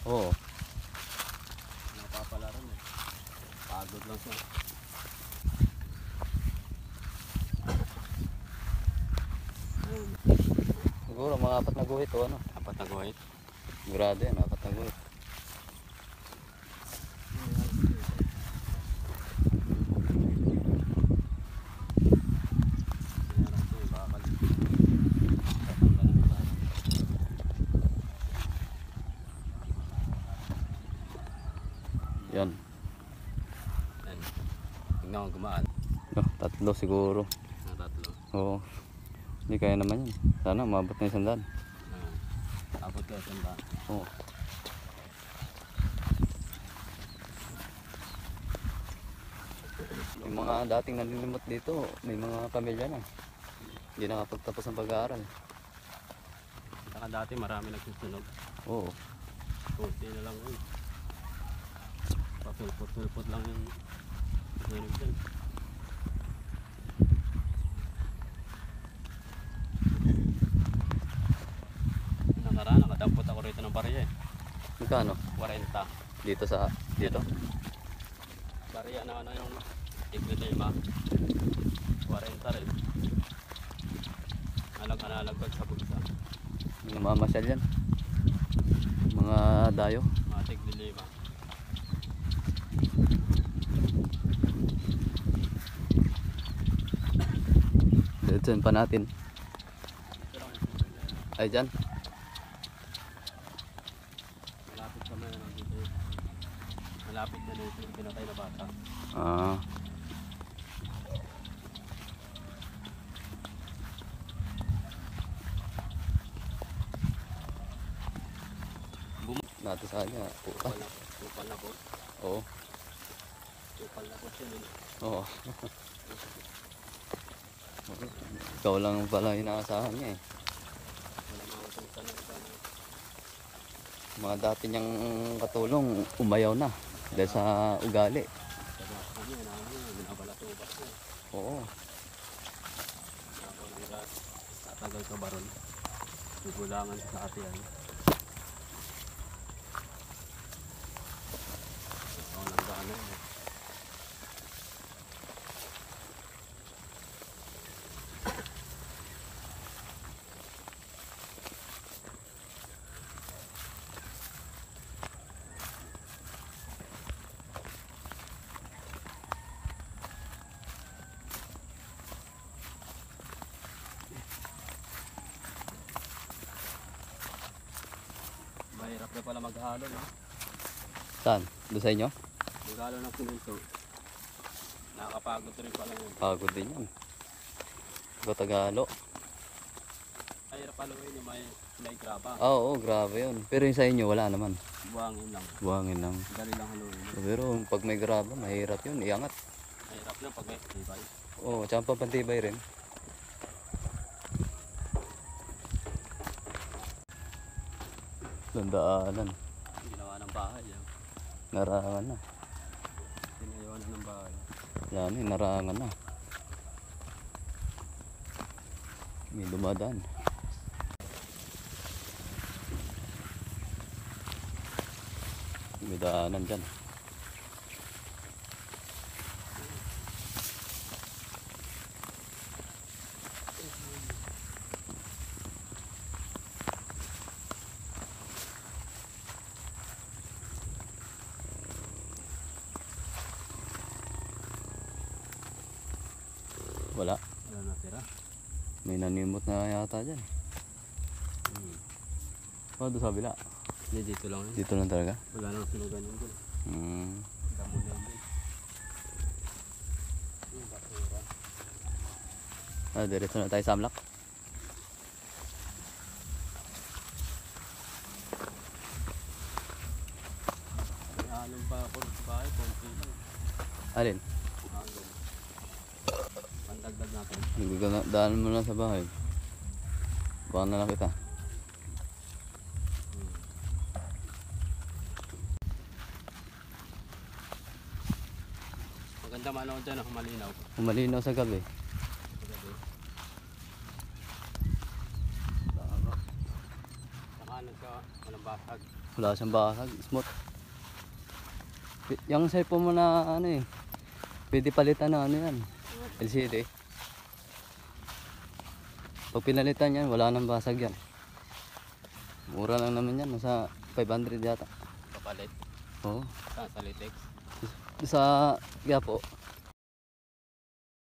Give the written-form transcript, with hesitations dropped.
Oo. Napapalaro eh. Pagod lang siya. Siguro mga 4 na guhit o ano. 4 na guhit. Sigurado yan, 4 na guhit. Yan. Yan. Tingnan ko gumaan. No, 3 siguro. Na 3. Oo. Hindi kaya naman yan. Sana umabot na 100. Abot ka 100. Oo. Yung mga dating nalilimot dito, may mga pamilya na. Hindi nakapagtapos ng pag-aaral. Saka dati marami nagsusunog. Oo. Kunti na lang yun. Papulpot-pulpot lang yung sunog dyan. Nakaraan, nakadampot ako rito ng barya eh. Magkano? 40. Dito sa, dito? Barya na ano yung tiglilima. 40 rin. Alag-alag sa bulsa. Namamasyal yan. Mga dayo. Mga tiglilima. Diyan pa natin. Ay dyan. Malapit kami na dito. Malapit na dito yung pinatay na bata. Ah. Natin sa kanya. Kupal na po. Oo. Kupal na po siya. Oo. Ikaw lang pala inaasahan niya eh. Wala mga utang na sana. Mga dati niyang katulong umayaw na dahil sa ugali. Taga kami, binabalatubat ko. Oo. Tatagal ka ba ron? Gugulangan sa ate yan. Ako nagdaan na yun. Mahirap na pala maghalo, no? Saan? Doon sa inyo? Maghalo ng simento. Nakakapagod rin pala yun. Pagod din yan. Ikaw Tagalo. Mahirap pala yun yung may graba. Oo, grabe yun. Pero yung sa inyo wala naman. Buhangin lang. Buhangin lang. Dali lang haluin. Pero pag may graba, mahirap yun. Iangat. Mahirap lang pag may tibay. Oo, tsaka papantibay rin. Landaanan. Ginawa ng bahay. Narangan na. Tinayuan na ng bahay. Yan eh, narangan na. May dumadaan. May daanan dyan. Wala. Wala natira. May nanimot na yata dyan. Oh, doon sa kabila. Hindi, dito lang yun. Dito lang talaga. Wala nang sunugan yun dun. Damo na yun. Yung basura. Ah, diretso na tayo sa Amlak. May alon pa ako sa bahay. Konti lang. Alin? Alon. Pandagdag natin. Daanan mo lang sa bahay. Baka na lang kita. Maganda manaw dyan, malinaw. Malinaw sa gabi. Saka nagka walang basag. Wala siyang basag. Smooth. Yung cellphone mo na ano eh. Pwede palitan na ano yan. LCD. Pag pinalitan yan, wala nang basag yan. Mura lang naman yan. Nasa 500 yata. Kapalit. Oo. Sa Litex. Sa Quiapo.